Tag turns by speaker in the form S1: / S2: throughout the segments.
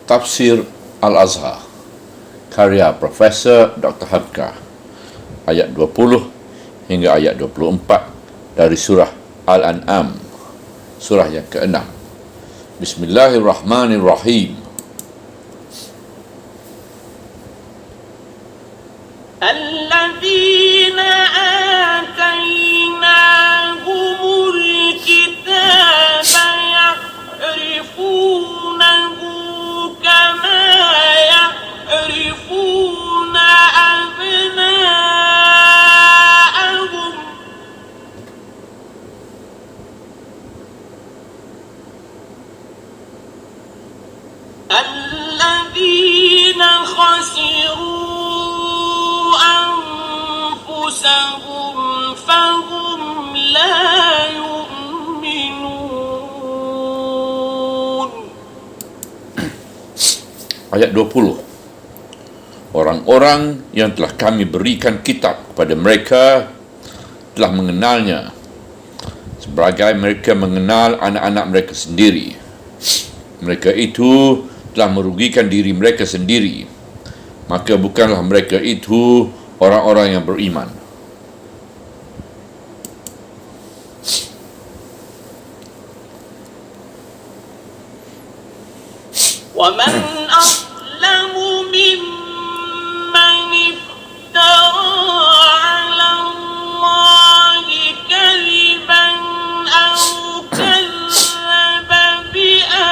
S1: Tafsir Al-Azhar karya Profesor Dr. Hamka, ayat 20 hingga ayat 24 dari surah Al-An'am, surah yang ke-6. Bismillahirrahmanirrahim.
S2: Alladzina atainahumul kitaba ya'rifunahu kama ya'rifuna abna'ahum alladzina khasiru أنفسهم فهم لا يؤمنون.
S1: Ayat 20. Orang-orang yang telah kami berikan kitab kepada mereka telah mengenalnya sebagai mereka mengenal anak-anak mereka sendiri. Mereka itu telah merugikan diri mereka sendiri, maka bukanlah mereka itu orang-orang yang beriman.
S2: وَمَنْ أَظْلَمُ مِمَّنِ افْتَرَى عَلَى اللَّهِ كَذِبًا أَوْ كَذَّبَ بِآيَاتِهِ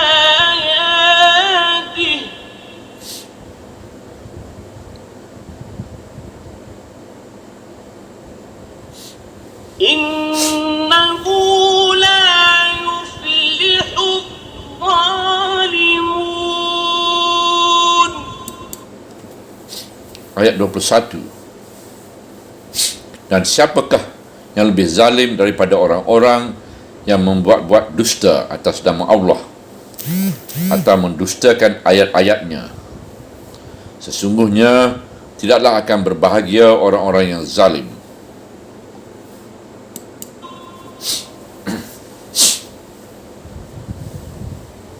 S2: إِنَّهُ لَا يُفْلِحُ الظَّالِمُونَ.
S1: Ayat 21. Dan siapakah yang lebih zalim daripada orang-orang yang membuat-buat dusta atas nama Allah atau mendustakan ayat-ayatnya? Sesungguhnya tidaklah akan berbahagia orang-orang yang zalim.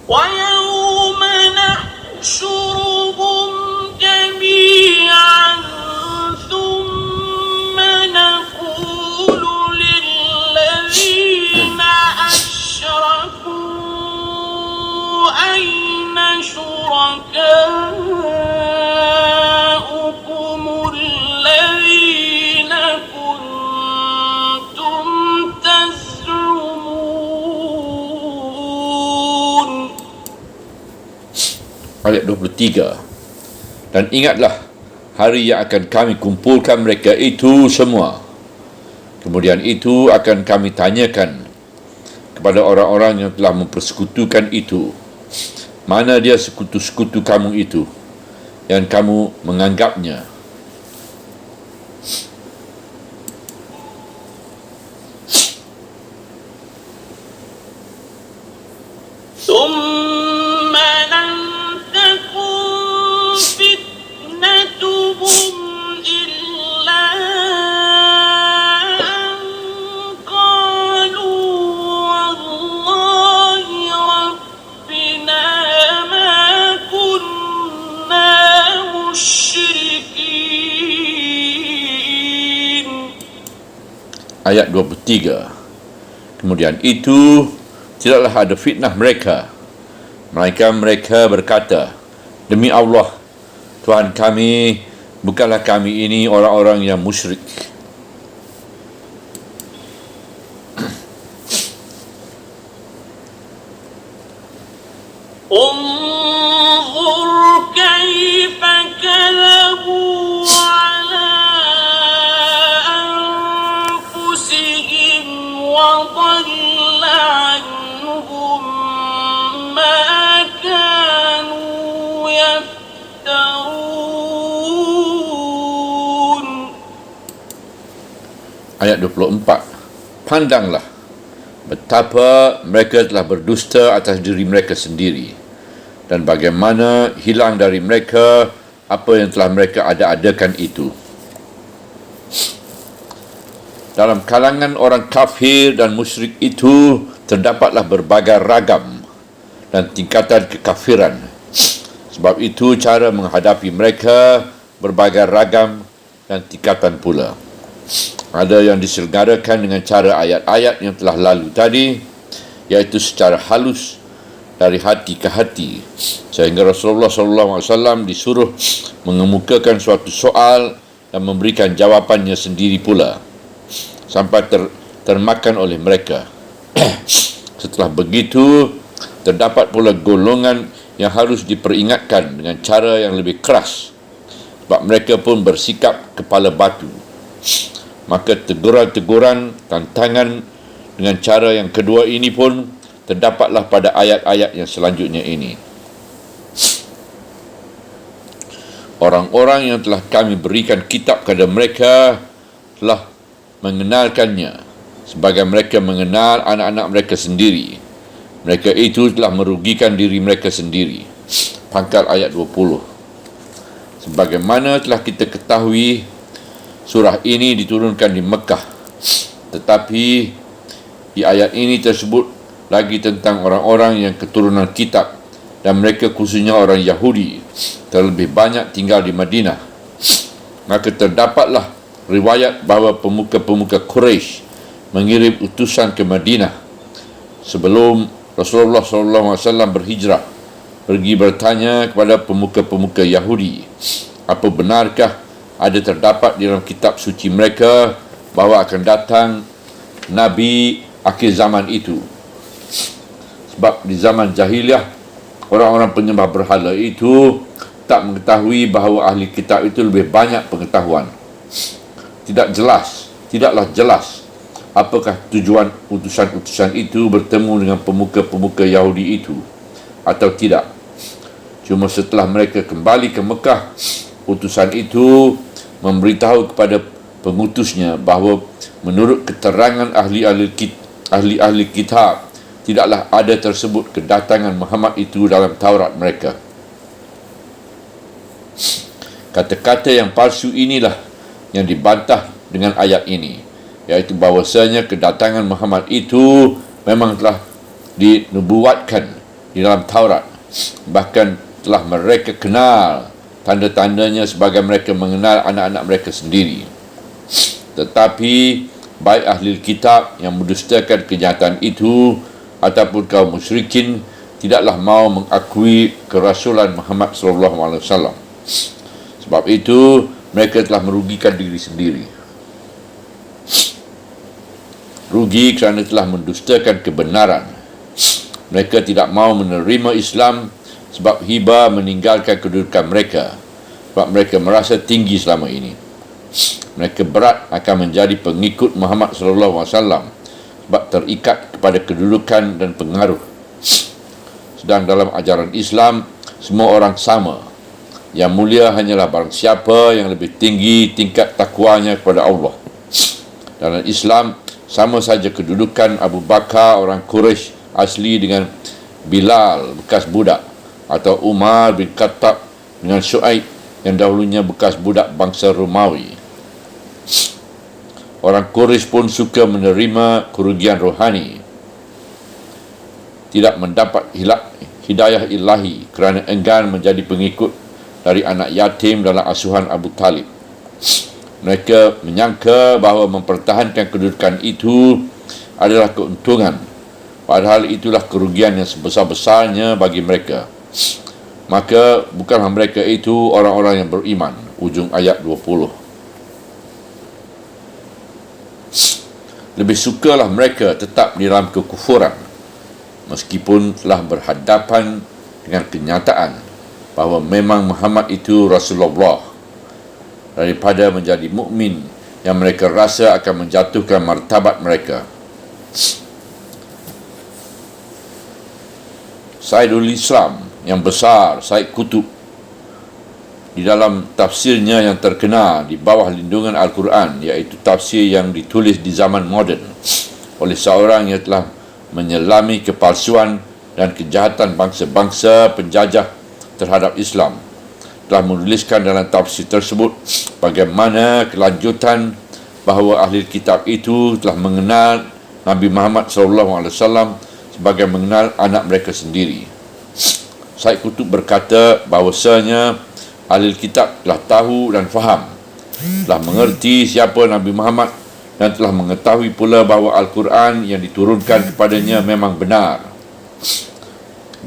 S2: وَيَوْمَ نَحْشُرُهُمْ جَمِيعًا ثُمَّ نَقُولُ لِلَّذِينَ أَشْرَكُوا أَيْنَ شُرَكَاؤُكُمُ الَّذِينَ كُنتُمْ تَزْعُمُونَ.
S1: Ayat 23. Dan ingatlah hari yang akan kami kumpulkan mereka itu semua. Kemudian itu akan kami tanyakan kepada orang-orang yang telah mempersekutukan itu, mana dia sekutu-sekutu kamu itu yang kamu menganggapnya.
S2: ثُمَّ لَمْ تَكُنْ فِتْنَتُهُمْ إِلَّا أَنْ قَالُوا وَاللَّهِ رَبِّنَا مَا كُنَّا مُشْرِكِينَ.
S1: Ayat 23. Kemudian itu tidaklah ada fitnah mereka, melainkan mereka berkata, demi Allah, Tuhan kami, bukanlah kami ini orang-orang yang musyrik.
S2: انظر كيف كذبوا على أنفسهم وضل عنهم ما كانوا يفترون.
S1: Ayat 24. Pandanglah betapa mereka telah berdusta atas diri mereka sendiri, dan bagaimana hilang dari mereka apa yang telah mereka ada-adakan itu. Dalam kalangan orang kafir dan musyrik itu terdapatlah berbagai ragam dan tingkatan kekafiran, Sebab itu cara menghadapi mereka berbagai ragam dan tingkatan pula. Ada yang diselenggarakan dengan cara ayat-ayat yang telah lalu tadi, iaitu secara halus dari hati ke hati, sehingga Rasulullah SAW disuruh mengemukakan suatu soal dan memberikan jawapannya sendiri pula sampai termakan oleh mereka. Setelah begitu, terdapat pula golongan yang harus diperingatkan dengan cara yang lebih keras, sebab mereka pun bersikap kepala batu. Maka teguran-teguran, tantangan dengan cara yang kedua ini pun terdapatlah pada ayat-ayat yang selanjutnya ini. Orang-orang yang telah kami berikan kitab kepada mereka telah mengenalkannya, sebagai mereka mengenal anak-anak mereka sendiri. Mereka itu telah merugikan diri mereka sendiri. Pangkal ayat 20. Sebagaimana telah kita ketahui, surah ini diturunkan di Mekah. Tetapi di ayat ini tersebut lagi tentang orang-orang yang keturunan kitab, dan mereka khususnya orang Yahudi terlebih banyak tinggal di Madinah. Maka terdapatlah riwayat bahawa pemuka-pemuka Quraisy mengirim utusan ke Madinah sebelum Rasulullah SAW berhijrah, pergi bertanya kepada pemuka-pemuka Yahudi, apa benarkah ada terdapat di dalam kitab suci mereka bahawa akan datang Nabi akhir zaman itu. Sebab di zaman jahiliah, orang-orang penyembah berhala itu tak mengetahui bahawa ahli kitab itu lebih banyak pengetahuan. Tidaklah jelas apakah tujuan utusan-utusan itu bertemu dengan pemuka-pemuka Yahudi itu atau tidak. Cuma setelah mereka kembali ke Mekah, utusan itu memberitahu kepada pengutusnya bahawa menurut keterangan ahli-ahli kitab, tidaklah ada tersebut kedatangan Muhammad itu dalam Taurat mereka. Kata-kata yang palsu inilah yang dibantah dengan ayat ini, iaitu bahawasanya kedatangan Muhammad itu memang telah dinubuatkan di dalam Taurat. Bahkan telah mereka kenal tanda-tandanya sebagai mereka mengenal anak-anak mereka sendiri. Tetapi baik ahli kitab yang mendustakan kenyataan itu ataupun kaum musyrikin tidaklah mahu mengakui kerasulan Muhammad SAW. Sebab itu mereka telah merugikan diri sendiri. Rugi kerana telah mendustakan kebenaran. Mereka tidak mahu menerima Islam sebab hibah meninggalkan kedudukan mereka, sebab mereka merasa tinggi selama ini. Mereka berat akan menjadi pengikut Muhammad SAW sebab terikat kepada kedudukan dan pengaruh. Sedang dalam ajaran Islam, semua orang sama. Yang mulia hanyalah barang siapa yang lebih tinggi tingkat takwanya kepada Allah. Dalam Islam, sama saja kedudukan Abu Bakar orang Quraisy asli dengan Bilal bekas budak, atau Umar bin Khattab dengan Syuaib yang dahulunya bekas budak bangsa Romawi. Orang Quraisy pun suka menerima kerugian rohani, tidak mendapat hidayah ilahi kerana enggan menjadi pengikut dari anak yatim dalam asuhan Abu Talib. Mereka menyangka bahawa mempertahankan kedudukan itu adalah keuntungan, padahal itulah kerugian yang sebesar-besarnya bagi mereka. Maka bukanlah mereka itu orang-orang yang beriman. Ujung ayat 20. Lebih sukalah mereka tetap di dalam kekufuran meskipun telah berhadapan dengan kenyataan bahawa memang Muhammad itu Rasulullah, daripada menjadi mukmin yang mereka rasa akan menjatuhkan martabat mereka. Saidul Islam yang besar, Said Qutb, di dalam tafsirnya yang terkenal di bawah lindungan Al-Quran, iaitu tafsir yang ditulis di zaman moden oleh seorang yang telah menyelami kepalsuan dan kejahatan bangsa-bangsa penjajah terhadap Islam, telah menuliskan dalam tafsir tersebut bagaimana kelanjutan bahawa ahli kitab itu telah mengenal Nabi Muhammad SAW sebagai mengenal anak mereka sendiri. Sebagaimana telah kita ketahui, surah ini diturunkan di Mekah. Tetapi di ayat ini telah lagi tentang orang-orang yang keturunan kitab, dan mereka itu telah mengenal anak-anak mereka sendiri. Said Qutb berkata bahawasanya ahli kitab telah tahu dan faham, telah mengerti siapa Nabi Muhammad dan telah mengetahui pula bahawa Al-Quran yang diturunkan kepadanya memang benar.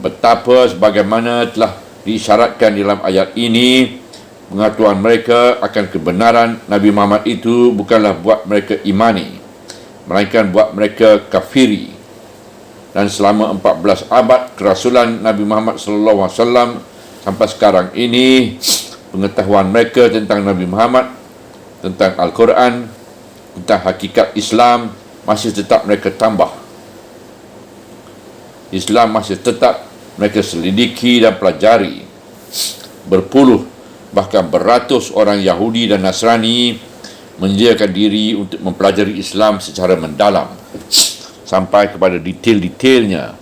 S1: Betapa sebagaimana telah diisyaratkan dalam ayat ini, pengetahuan mereka akan kebenaran Nabi Muhammad itu bukanlah buat mereka imani, melainkan buat mereka kafiri. Dan selama 14 abad kerasulan Nabi Muhammad SAW sampai sekarang ini, pengetahuan mereka tentang Nabi Muhammad, tentang Al-Quran, tentang hakikat Islam masih tetap mereka tambah. Islam masih tetap mereka selidiki dan pelajari. Berpuluh, bahkan beratus orang Yahudi dan Nasrani menyediakan diri untuk mempelajari Islam secara mendalam, sampai kepada detail-detailnya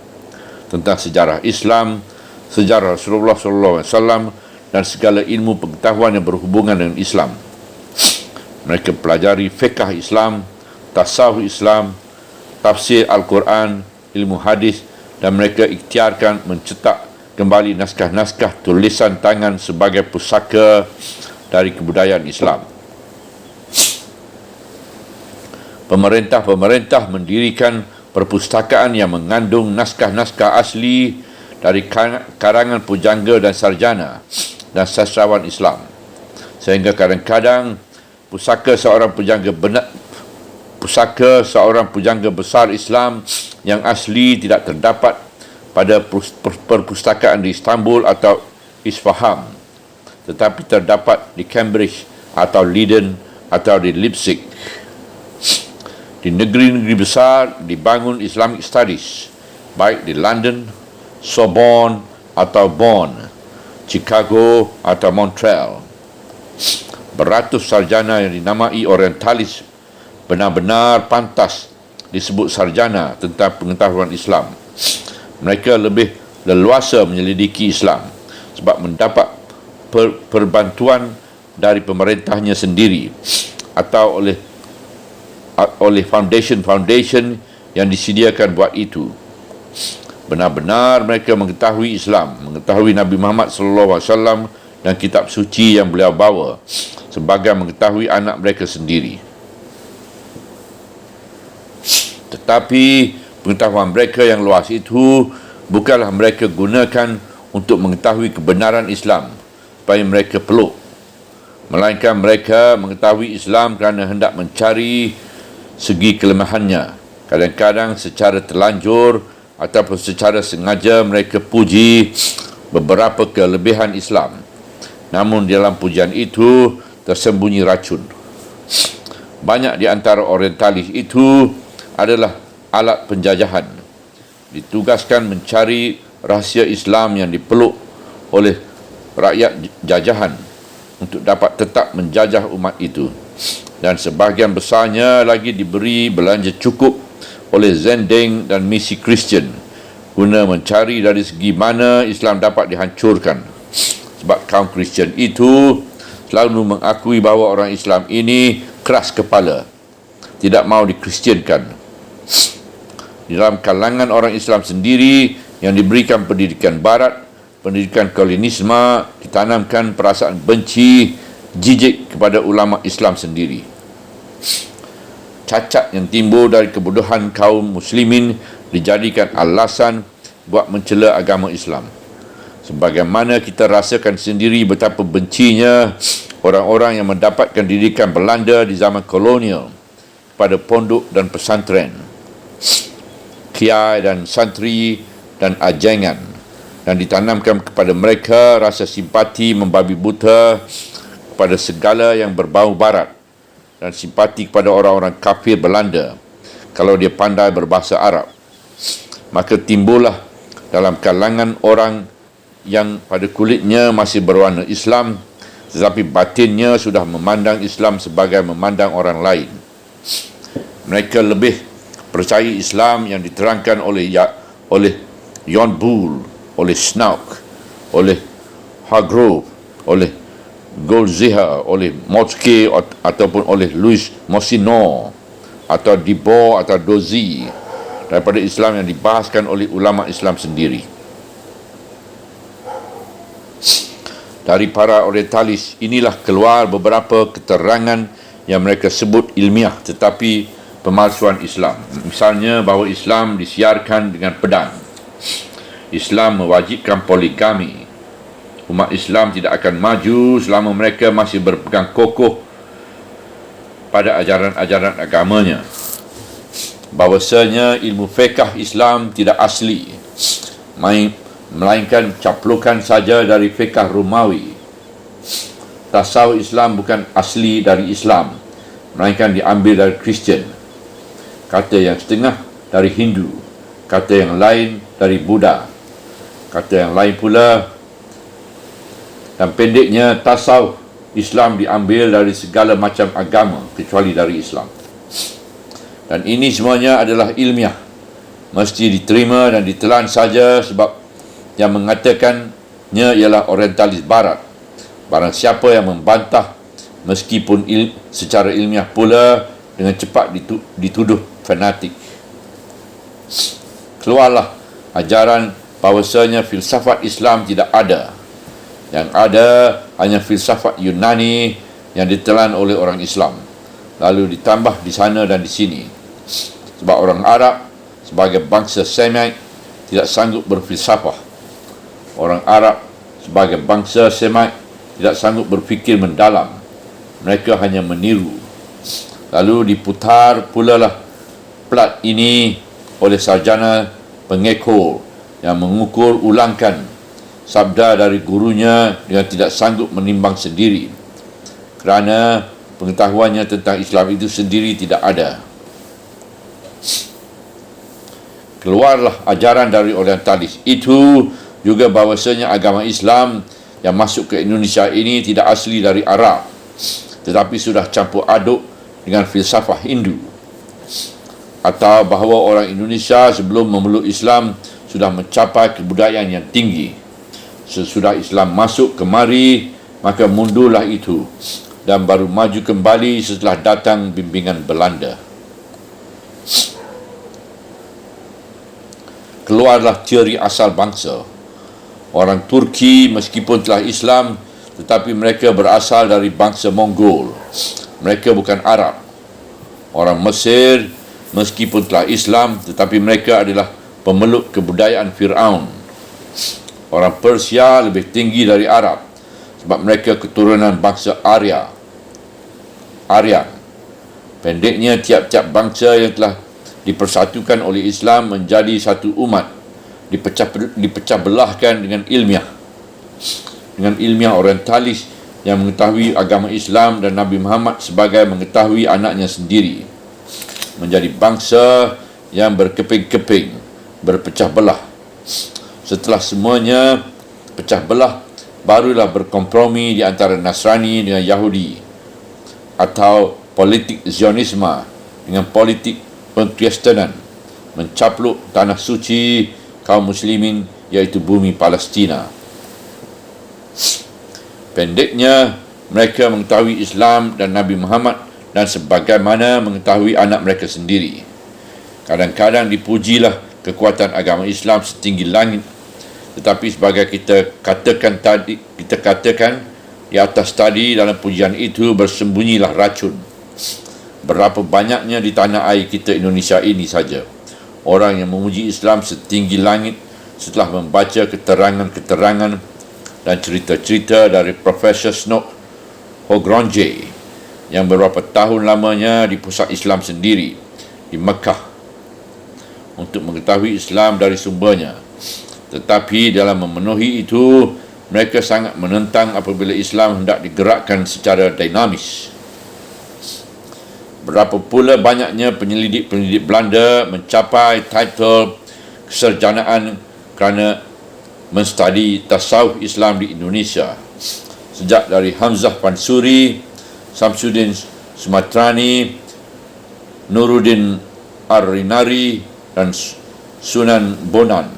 S1: tentang sejarah Islam, sejarah Rasulullah SAW dan segala ilmu pengetahuan yang berhubungan dengan Islam. Mereka pelajari fiqh Islam, tasawuf Islam, tafsir Al-Quran, ilmu hadis, dan mereka ikhtiarkan mencetak kembali naskah-naskah tulisan tangan sebagai pusaka dari kebudayaan Islam. Pemerintah-pemerintah mendirikan perpustakaan yang mengandung naskah-naskah asli dari karangan pujangga dan sarjana dan sastrawan Islam, sehingga kadang-kadang pusaka seorang pujangga besar Islam yang asli tidak terdapat pada perpustakaan di Istanbul atau Isfahan, tetapi terdapat di Cambridge atau Leiden atau di Leipzig. Di negeri-negeri besar dibangun Islamic Studies, baik di London, Sorbonne atau Bonn, Chicago atau Montreal. Beratus sarjana yang dinamai orientalis benar-benar pantas disebut sarjana tentang pengetahuan Islam. Mereka lebih leluasa menyelidiki Islam sebab mendapat perbantuan dari pemerintahnya sendiri atau oleh foundation yang disediakan buat itu. Benar-benar mereka mengetahui Islam, mengetahui Nabi Muhammad SAW dan kitab suci yang beliau bawa, sebagai mengetahui anak mereka sendiri. Tetapi pengetahuan mereka yang luas itu bukanlah mereka gunakan untuk mengetahui kebenaran Islam supaya mereka peluk, melainkan mereka mengetahui Islam kerana hendak mencari segi kelemahannya. Kadang-kadang secara terlanjur ataupun secara sengaja mereka puji beberapa kelebihan Islam, namun dalam pujian itu tersembunyi racun. Banyak di antara orientalis itu adalah alat penjajahan, ditugaskan mencari rahsia Islam yang dipeluk oleh rakyat jajahan untuk dapat tetap menjajah umat itu, dan sebahagian besarnya lagi diberi belanja cukup oleh Zending dan misi Kristian guna mencari dari segi mana Islam dapat dihancurkan. Sebab kaum Kristian itu selalu mengakui bahawa orang Islam ini keras kepala, tidak mahu dikristiankan. Di dalam kalangan orang Islam sendiri yang diberikan pendidikan barat, pendidikan kolonisme, ditanamkan perasaan benci, jijik kepada ulama Islam sendiri. Cacat yang timbul dari kebodohan kaum muslimin dijadikan alasan buat mencela agama Islam. Sebagaimana kita rasakan sendiri betapa bencinya orang-orang yang mendapatkan didikan Belanda di zaman kolonial pada pondok dan pesantren, kiai dan santri dan ajengan, dan ditanamkan kepada mereka rasa simpati membabi buta kepada segala yang berbau barat dan simpati kepada orang-orang kafir Belanda kalau dia pandai berbahasa Arab. Maka timbullah dalam kalangan orang yang pada kulitnya masih berwarna Islam tetapi batinnya sudah memandang Islam sebagai memandang orang lain. Mereka lebih percaya Islam yang diterangkan oleh John Bull, oleh Snouk, oleh Hargrove, oleh Goldziher, oleh Motzke ataupun oleh Louis Mossinor atau Dibord atau Dozy daripada Islam yang dibahaskan oleh ulama Islam sendiri. Dari para orientalis inilah keluar beberapa keterangan yang mereka sebut ilmiah tetapi pemalsuan Islam. Misalnya bahawa Islam disiarkan dengan pedang. Islam mewajibkan poligami. Umat Islam tidak akan maju selama mereka masih berpegang kokoh pada ajaran-ajaran agamanya. Bahawasanya ilmu fiqh Islam tidak asli, melainkan caplukan saja dari fiqh Romawi. Tasawuf Islam bukan asli dari Islam, melainkan diambil dari Kristian. Kata yang setengah dari Hindu, kata yang lain dari Buddha, kata yang lain pula. Dan pendeknya, tasawuf Islam diambil dari segala macam agama kecuali dari Islam. Dan ini semuanya adalah ilmiah, mesti diterima dan ditelan saja, sebab yang mengatakannya ialah orientalis barat. Barang siapa yang membantah, meskipun secara ilmiah pula, dengan cepat dituduh fanatik. Keluarlah ajaran bahawasanya filsafat Islam tidak ada. Yang ada hanya filsafat Yunani yang ditelan oleh orang Islam, lalu ditambah di sana dan di sini. Sebab orang Arab sebagai bangsa Semite tidak sanggup berfilsafah. Orang Arab sebagai bangsa Semite tidak sanggup berfikir mendalam. Mereka hanya meniru. Lalu diputar pula lah plat ini oleh sarjana pengekor yang mengukur ulangkan sabda dari gurunya dengan tidak sanggup menimbang sendiri, kerana pengetahuannya tentang Islam itu sendiri tidak ada. Keluarlah ajaran dari orientalis itu juga bahawasanya agama Islam yang masuk ke Indonesia ini tidak asli dari Arab, tetapi sudah campur aduk dengan filsafah Hindu. Atau bahawa orang Indonesia sebelum memeluk Islam sudah mencapai kebudayaan yang tinggi. Sesudah Islam masuk kemari, maka mundurlah itu dan baru maju kembali setelah datang bimbingan Belanda. Keluarlah teori asal bangsa. Orang Turki meskipun telah Islam, tetapi mereka berasal dari bangsa Mongol. Mereka bukan Arab. Orang Mesir meskipun telah Islam, tetapi mereka adalah pemeluk kebudayaan Fir'aun. Orang Persia lebih tinggi dari Arab, sebab mereka keturunan bangsa Aryan. Pendeknya, tiap-tiap bangsa yang telah dipersatukan oleh Islam menjadi satu umat, dipecah belahkan dengan ilmiah orientalis yang mengetahui agama Islam dan Nabi Muhammad sebagai mengetahui anaknya sendiri, menjadi bangsa yang berkeping-keping, berpecah belah. Setelah semuanya pecah belah, barulah berkompromi di antara Nasrani dengan Yahudi, atau politik Zionisme dengan politik Pengkristenan, mencapluk tanah suci kaum muslimin, iaitu bumi Palestina. Pendeknya, mereka mengetahui Islam dan Nabi Muhammad dan sebagaimana mengetahui anak mereka sendiri. Kadang-kadang dipujilah kekuatan agama Islam setinggi langit, tetapi sebagai kita katakan di atas tadi, dalam pujian itu bersembunyilah racun. Berapa banyaknya di tanah air kita Indonesia ini saja orang yang memuji Islam setinggi langit setelah membaca keterangan-keterangan dan cerita-cerita dari Profesor Snow Hogronje yang beberapa tahun lamanya di pusat Islam sendiri di Mekah untuk mengetahui Islam dari sumbernya. Tetapi dalam memenuhi itu, mereka sangat menentang apabila Islam hendak digerakkan secara dinamis. Berapa pula banyaknya penyelidik-penyelidik Belanda mencapai title kesarjanaan kerana menstudi tasawuf Islam di Indonesia. Sejak dari Hamzah Pansuri, Samsuddin Sumatrani, Nuruddin Ar-Rinari dan Sunan Bonan,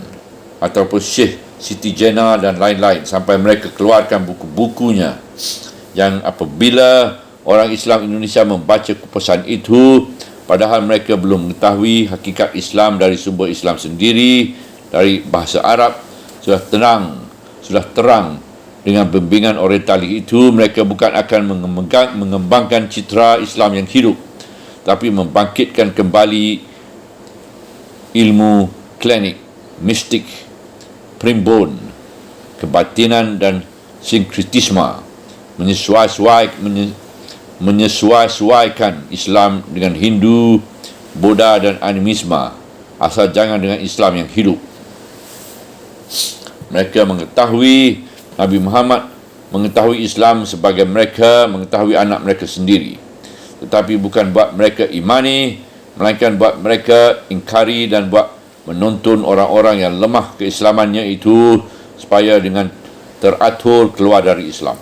S1: ataupun Syekh Siti Jena dan lain-lain, sampai mereka keluarkan buku-bukunya yang apabila orang Islam Indonesia membaca kupasan itu, padahal mereka belum mengetahui hakikat Islam dari sumber Islam sendiri, dari bahasa Arab, sudah terang Dengan bimbingan orientalis itu, mereka bukan akan mengembangkan citra Islam yang hidup, tapi membangkitkan kembali ilmu klinik, mistik, primbon, kebatinan dan sinkretisme, menyesuaikan Islam dengan Hindu, Buddha dan animisme, asal jangan dengan Islam yang hidup. Mereka mengetahui Nabi Muhammad mengetahui Islam sebagai mereka mengetahui anak mereka sendiri, tetapi bukan buat mereka imani, melainkan buat mereka ingkari dan buat menuntun orang-orang yang lemah keislamannya itu supaya dengan teratur keluar dari Islam.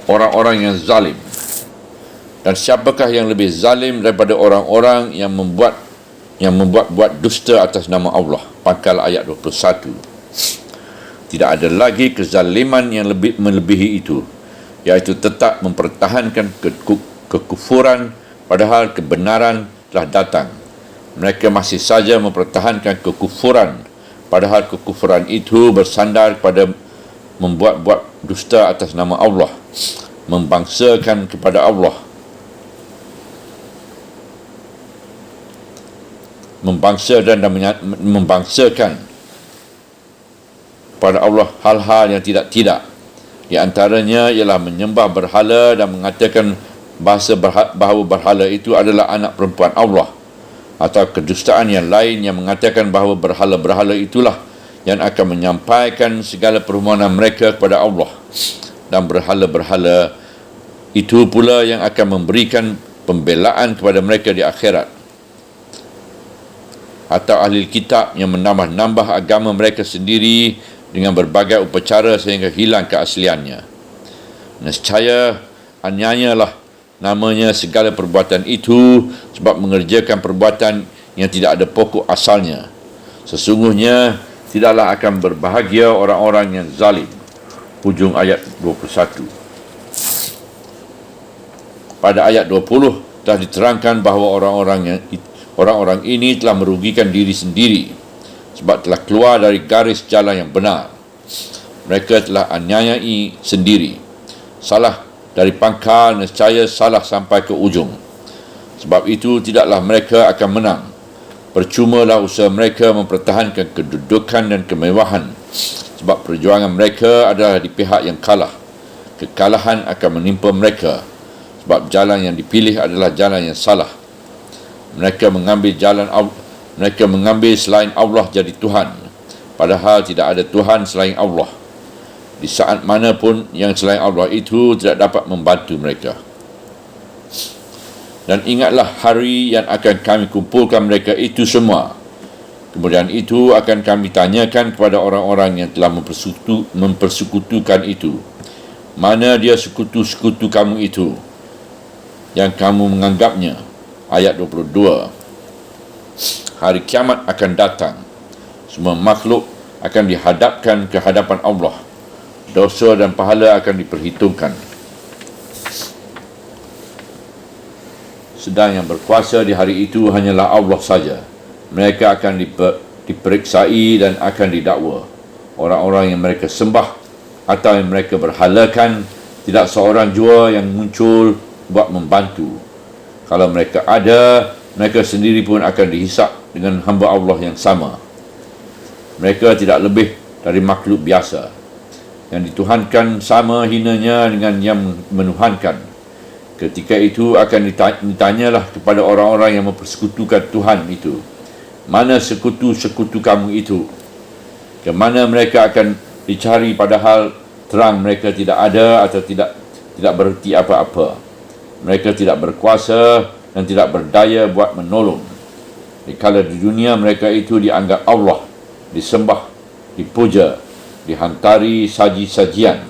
S1: Orang-orang yang zalim. Dan siapakah yang lebih zalim daripada orang-orang yang membuat dusta atas nama Allah? Pangkal ayat 21. Tidak ada lagi kezaliman yang lebih melebihi itu, iaitu tetap mempertahankan kekufuran padahal kebenaran telah datang. Mereka masih saja mempertahankan kekufuran padahal kekufuran itu bersandar pada membuat dusta atas nama Allah, membangsakan kepada Allah, membangsakan pada Allah hal-hal yang tidak. Di antaranya ialah menyembah berhala dan mengatakan bahawa berhala itu adalah anak perempuan Allah, atau kedustaan yang lain yang mengatakan bahawa berhala-berhala itulah yang akan menyampaikan segala permohonan mereka kepada Allah, dan berhala-berhala itu pula yang akan memberikan pembelaan kepada mereka di akhirat. Atau ahli kitab yang menambah-nambah agama mereka sendiri dengan berbagai upacara sehingga hilang keasliannya. Nescaya anyayalah namanya segala perbuatan itu, sebab mengerjakan perbuatan yang tidak ada pokok asalnya. Sesungguhnya tidaklah akan berbahagia orang-orang yang zalim. Hujung ayat 21. Pada ayat 20 telah diterangkan bahawa orang-orang ini telah merugikan diri sendiri sebab telah keluar dari garis jalan yang benar. Mereka telah aniayai sendiri. Salah dari pangkal, nescaya salah sampai ke ujung. Sebab itu tidaklah mereka akan menang. Percumalah usaha mereka mempertahankan kedudukan dan kemewahan, sebab perjuangan mereka adalah di pihak yang kalah. Kekalahan akan menimpa mereka, sebab jalan yang dipilih adalah jalan yang salah. Mereka mengambil selain Allah jadi Tuhan, padahal tidak ada Tuhan selain Allah. Di saat mana pun yang selain Allah itu tidak dapat membantu mereka. Dan ingatlah hari yang akan kami kumpulkan mereka itu semua. Kemudian itu akan kami tanyakan kepada orang-orang yang telah mempersekutukan itu, mana dia sekutu-sekutu kamu itu yang kamu menganggapnya. Ayat 22. Hari kiamat akan datang. Semua makhluk akan dihadapkan ke hadapan Allah. Dosa dan pahala akan diperhitungkan. Sedang yang berkuasa di hari itu hanyalah Allah saja. Mereka akan diperiksai dan akan didakwa. Orang-orang yang mereka sembah atau yang mereka berhalakan, tidak seorang jua yang muncul buat membantu. Kalau mereka ada, mereka sendiri pun akan dihisap dengan hamba Allah yang sama. Mereka tidak lebih dari makhluk biasa. Yang dituhankan sama hinanya dengan yang menuhankan. Ketika itu akan ditanyalah kepada orang-orang yang mempersekutukan Tuhan itu, mana sekutu-sekutu kamu itu? Kemana mereka akan dicari padahal terang mereka tidak ada atau tidak bererti apa-apa. Mereka tidak berkuasa dan tidak berdaya buat menolong. Dikala di dunia mereka itu dianggap Allah, disembah, dipuja, dihantari saji-sajian.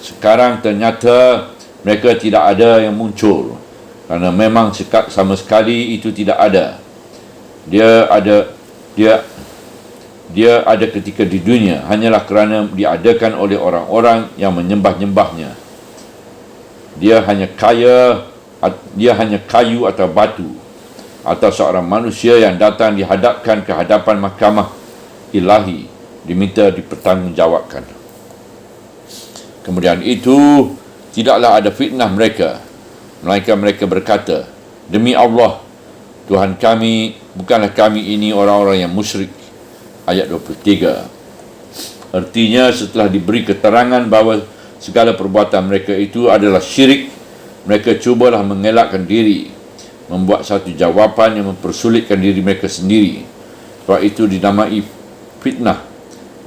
S1: Sekarang ternyata mereka tidak ada yang muncul, kerana memang sama sekali itu tidak ada. Dia ada ketika di dunia hanyalah kerana diadakan oleh orang-orang yang menyembah-nyembahnya. Dia hanya kayu atau batu, atau seorang manusia yang datang dihadapkan ke hadapan mahkamah ilahi diminta dipertanggungjawabkan. Kemudian itu tidaklah ada fitnah mereka, melainkan mereka berkata, demi Allah, Tuhan kami, bukanlah kami ini orang-orang yang musyrik. Ayat 23. Artinya setelah diberi keterangan bahawa segala perbuatan mereka itu adalah syirik, mereka cubalah mengelakkan diri, membuat satu jawapan yang mempersulitkan diri mereka sendiri. Sebab itu dinamai fitnah.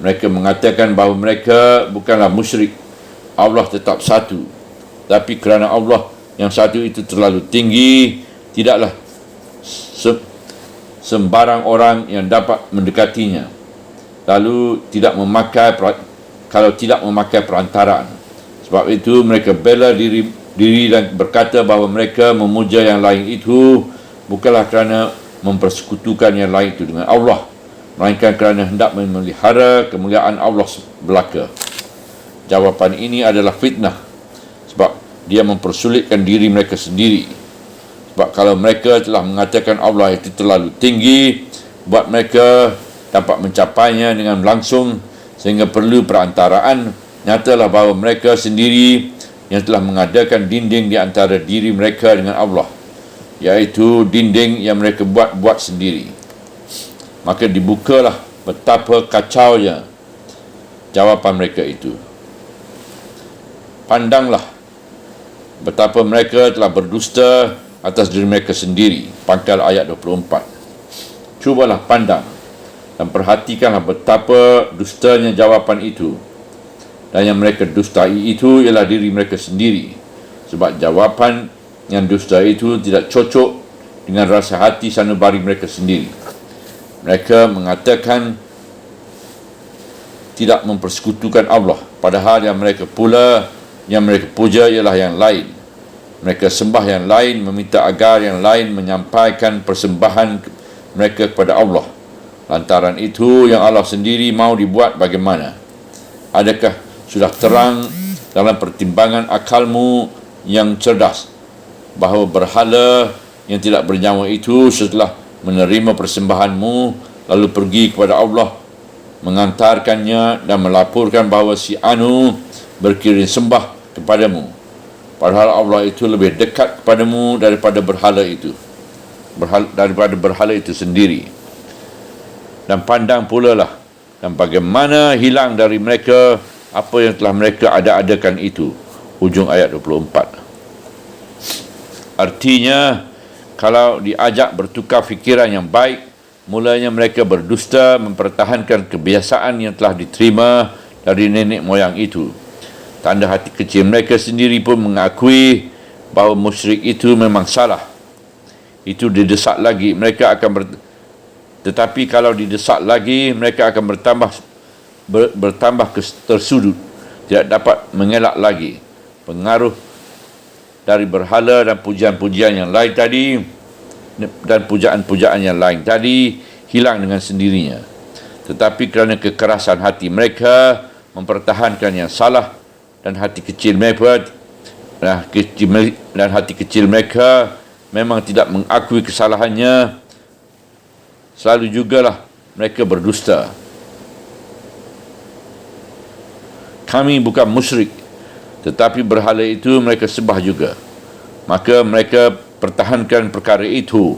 S1: Mereka mengatakan bahawa mereka bukanlah musyrik, Allah tetap satu. Tapi kerana Allah yang satu itu terlalu tinggi, tidaklah sembarang orang yang dapat mendekatinya. Lalu kalau tidak memakai perantaraan. Sebab itu mereka bela diri dan berkata bahawa mereka memuja yang lain itu bukanlah kerana mempersekutukan yang lain itu dengan Allah, melainkan kerana hendak memelihara kemuliaan Allah belaka. Jawapan ini adalah fitnah, sebab dia mempersulitkan diri mereka sendiri. Sebab kalau mereka telah mengatakan Allah itu terlalu tinggi buat mereka dapat mencapainya dengan langsung sehingga perlu perantaraan, nyatalah bahawa mereka sendiri yang telah mengadakan dinding di antara diri mereka dengan Allah, iaitu dinding yang mereka buat sendiri. Maka dibukalah betapa kacaunya jawapan mereka itu. Pandanglah betapa mereka telah berdusta atas diri mereka sendiri. Pangkal ayat 24. Cubalah pandang dan perhatikanlah betapa dustanya jawapan itu. Dan yang mereka dustai itu ialah diri mereka sendiri. Sebab jawapan yang dusta itu tidak cocok dengan rasa hati sanubari mereka sendiri. Mereka mengatakan tidak mempersekutukan Allah, padahal yang mereka puja ialah yang lain. Mereka sembah yang lain, meminta agar yang lain menyampaikan persembahan mereka kepada Allah. Lantaran itu yang Allah sendiri mau dibuat bagaimana? Adakah sudah terang dalam pertimbangan akalmu yang cerdas bahawa berhala yang tidak bernyawa itu setelah menerima persembahanmu lalu pergi kepada Allah, mengantarkannya dan melaporkan bahawa si Anu berkirim sembah kepadamu, padahal Allah itu lebih dekat kepadamu daripada berhala itu sendiri. Dan pandang pula lah dan bagaimana hilang dari mereka apa yang telah mereka ada-adakan itu. Hujung ayat 24. Artinya, kalau diajak bertukar fikiran yang baik, mulanya mereka berdusta mempertahankan kebiasaan yang telah diterima dari nenek moyang itu. Tanda hati kecil mereka sendiri pun mengakui bahawa musyrik itu memang salah. Itu didesak lagi, tetapi kalau didesak lagi, mereka akan bertambah tersudut, tidak dapat mengelak lagi. Pengaruh dari berhala dan pujian-pujian yang lain tadi dan pujaan-pujaan yang lain tadi hilang dengan sendirinya. Tetapi kerana kekerasan hati mereka mempertahankan yang salah dan hati kecil mereka memang tidak mengakui kesalahannya, selalu jugalah mereka berdusta. Kami bukan musyrik, tetapi berhala itu mereka sembah juga. Maka mereka pertahankan perkara itu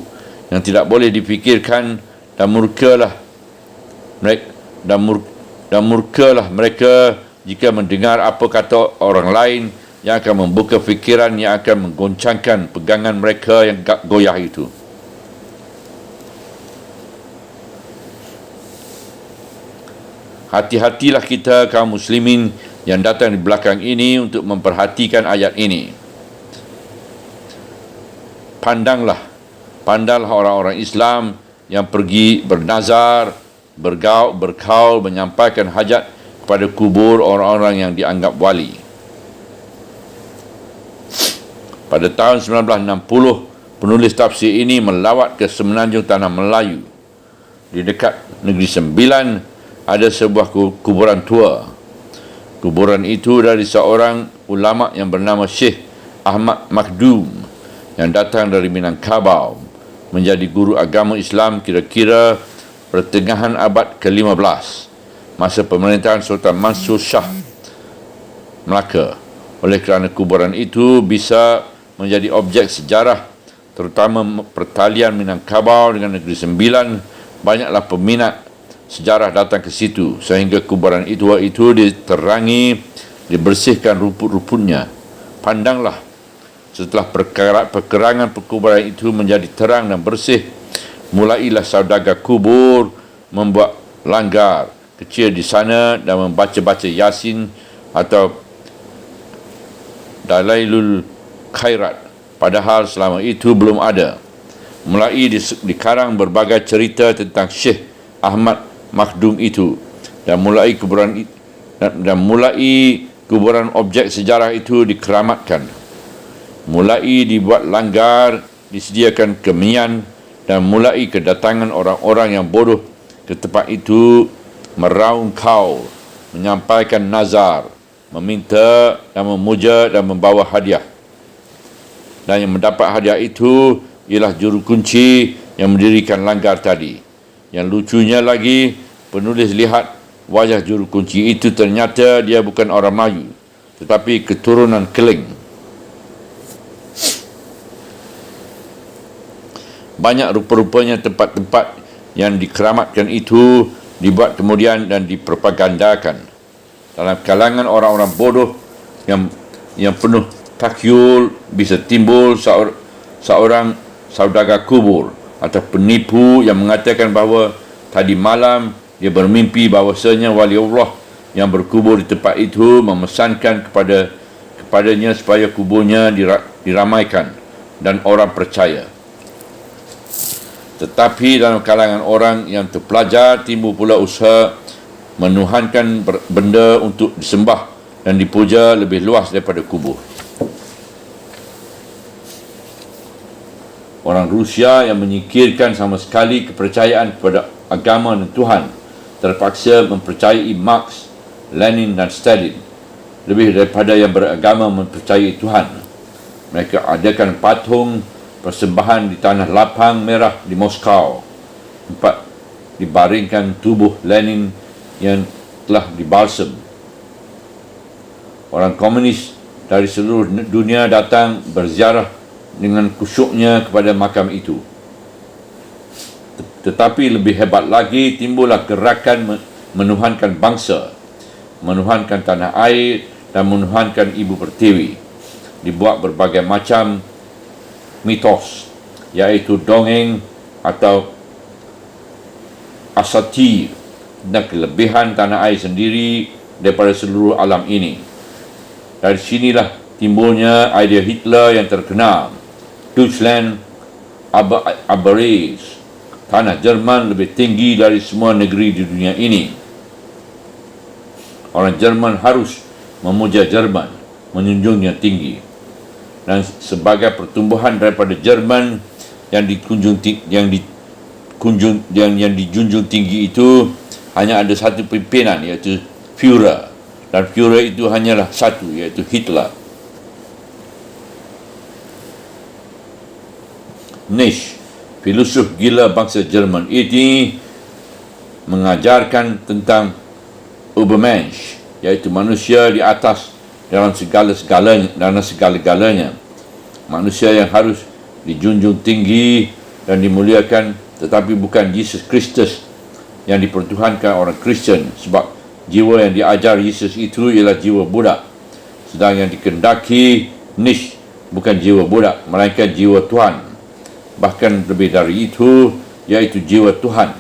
S1: yang tidak boleh dipikirkan dan murkalah mereka jika mendengar apa kata orang lain yang akan membuka fikiran yang akan menggoncangkan pegangan mereka yang goyah itu. Hati-hatilah kita kaum muslimin yang datang di belakang ini untuk memperhatikan ayat ini. Pandanglah orang-orang Islam yang pergi bernazar, berkaul, menyampaikan hajat kepada kubur orang-orang yang dianggap wali. Pada tahun 1960, penulis tafsir ini melawat ke semenanjung tanah Melayu. Di dekat Negeri Sembilan ada sebuah kuburan tua. Kuburan itu dari seorang ulama yang bernama Syekh Ahmad Makdum yang datang dari Minangkabau menjadi guru agama Islam kira-kira pertengahan abad ke-15, masa pemerintahan Sultan Mansur Shah Melaka. Oleh kerana kuburan itu bisa menjadi objek sejarah, terutama pertalian Minangkabau dengan Negeri Sembilan, banyaklah peminat sejarah datang ke situ, sehingga kuburan itu diterangi, dibersihkan rumput-rumputnya. Pandanglah, setelah perkerangan perkuburan itu menjadi terang dan bersih, mulailah saudagar kubur membuat langgar kecil di sana dan membaca-baca Yasin atau Dalailul Khairat, padahal selama itu belum ada. Mulai dikarang berbagai cerita tentang Syekh Ahmad Makhdum itu, dan mulai kuburan objek sejarah itu dikeramatkan. Mulai dibuat langgar, disediakan kemian, dan mulai kedatangan orang-orang yang bodoh ke tempat itu meraung kaul, menyampaikan nazar, meminta dan memuja dan membawa hadiah. Dan yang mendapat hadiah itu ialah juru kunci yang mendirikan langgar tadi. Yang lucunya lagi, penulis lihat wajah juru kunci itu ternyata dia bukan orang Melayu, tetapi keturunan Keling. Banyak rupa-rupanya tempat-tempat yang dikeramatkan itu dibuat kemudian dan dipropagandakan. Dalam kalangan orang-orang bodoh yang penuh takyul, bisa timbul seorang saudagar kubur atau penipu yang mengatakan bahawa tadi malam dia bermimpi bahawasanya wali Allah yang berkubur di tempat itu memesankan kepadanya supaya kuburnya diramaikan, dan orang percaya. Tetapi dalam kalangan orang yang terpelajar timbul pula usaha menuhankan benda untuk disembah dan dipuja lebih luas daripada kubur. Orang Rusia yang menyingkirkan sama sekali kepercayaan kepada agama dan Tuhan terpaksa mempercayai Marx, Lenin dan Stalin lebih daripada yang beragama mempercayai Tuhan. Mereka adakan patung persembahan di tanah lapang merah di Moskow, tempat dibaringkan tubuh Lenin yang telah dibalsam. Orang komunis dari seluruh dunia datang berziarah dengan kusyuknya kepada makam itu. Tetapi lebih hebat lagi, timbullah gerakan menuhankan bangsa, menuhankan tanah air dan menuhankan Ibu Pertiwi. Dibuat berbagai macam mitos, iaitu dongeng atau asatir dan kelebihan tanah air sendiri daripada seluruh alam ini. Dari sinilah timbulnya idea Hitler yang terkenal, Deutschland aber alles, tanah Jerman lebih tinggi dari semua negeri di dunia ini. Orang Jerman harus memuja Jerman, menjunjungnya tinggi. Dan sebagai pertumbuhan daripada Jerman yang dijunjung tinggi itu, hanya ada satu pimpinan, iaitu Führer, dan Führer itu hanyalah satu, iaitu Hitler. Nietzsche, filosof gila bangsa Jerman ini, mengajarkan tentang Übermensch, iaitu manusia di atas dalam segala-galanya, manusia yang harus dijunjung tinggi dan dimuliakan, tetapi bukan Yesus Kristus yang dipertuhankan orang Kristen, sebab jiwa yang diajar Yesus itu ialah jiwa budak, sedang yang dikendaki Nietzsche bukan jiwa budak, melainkan jiwa Tuhan, bahkan lebih dari itu, iaitu jiwa Tuhan.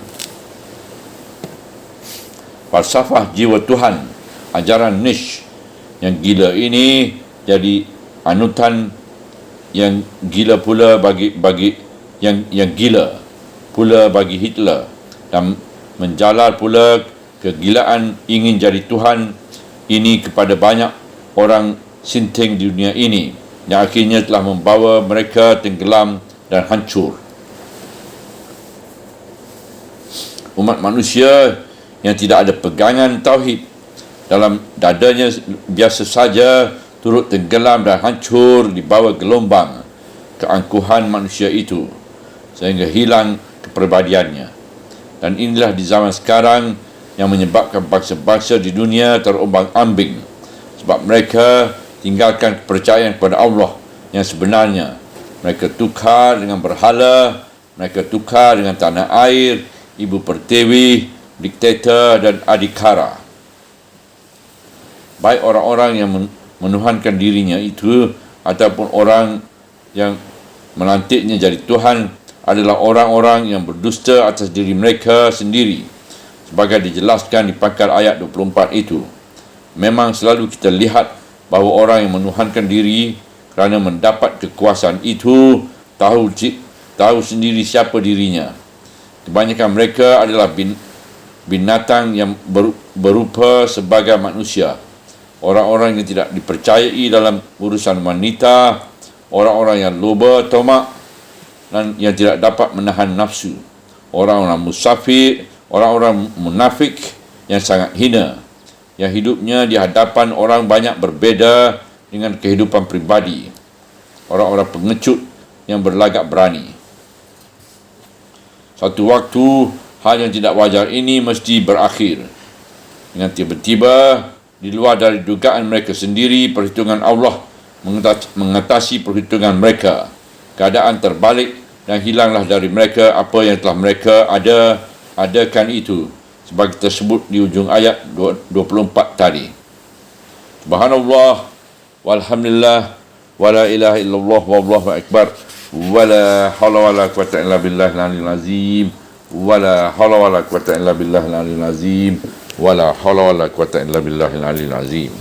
S1: Falsafah jiwa Tuhan, ajaran Nietzsche yang gila ini jadi anutan yang gila pula bagi Hitler, dan menjalar pula kegilaan ingin jadi Tuhan ini kepada banyak orang sinting di dunia ini, yang akhirnya telah membawa mereka tenggelam dan hancur. Umat manusia yang tidak ada pegangan tauhid dalam dadanya biasa saja turut tenggelam dan hancur di bawah gelombang keangkuhan manusia itu. sehingga hilang kepribadiannya. Dan inilah di zaman sekarang yang menyebabkan bangsa-bangsa di dunia terombang-ambing, sebab mereka tinggalkan kepercayaan kepada Allah yang sebenarnya. Mereka tukar dengan berhala, mereka tukar dengan tanah air, ibu pertiwi, diktator dan adikara. Baik orang-orang yang menuhankan dirinya itu ataupun orang yang melantiknya jadi Tuhan adalah orang-orang yang berdusta atas diri mereka sendiri, sebagai dijelaskan di pangkal ayat 24 itu. Memang selalu kita lihat bahawa orang yang menuhankan diri kerana mendapat kekuasaan itu tahu sendiri siapa dirinya. Kebanyakan mereka adalah binatang yang berupa sebagai manusia, orang-orang yang tidak dipercayai dalam urusan wanita, orang-orang yang loba, tomak dan yang tidak dapat menahan nafsu, orang-orang musafir, orang-orang munafik yang sangat hina, yang hidupnya di hadapan orang banyak berbeza dengan kehidupan pribadi, orang-orang pengecut yang berlagak berani. Satu waktu, hal yang tidak wajar ini mesti berakhir dengan tiba-tiba, di luar dari dugaan mereka sendiri, perhitungan Allah mengatasi perhitungan mereka. Keadaan terbalik dan hilanglah dari mereka apa yang telah mereka adakan itu, sebagai tersebut di ujung ayat 24 tadi. Subhanallah, walhamdulillah, wala ilaha illallah, wallahu akbar, wala hawla wala quwwata illa billahil aliyyil azim, wala hawla wala quwwata illa billahil aliyyil azim, wala hawla wala quwwata illa billahil aliyyil azim.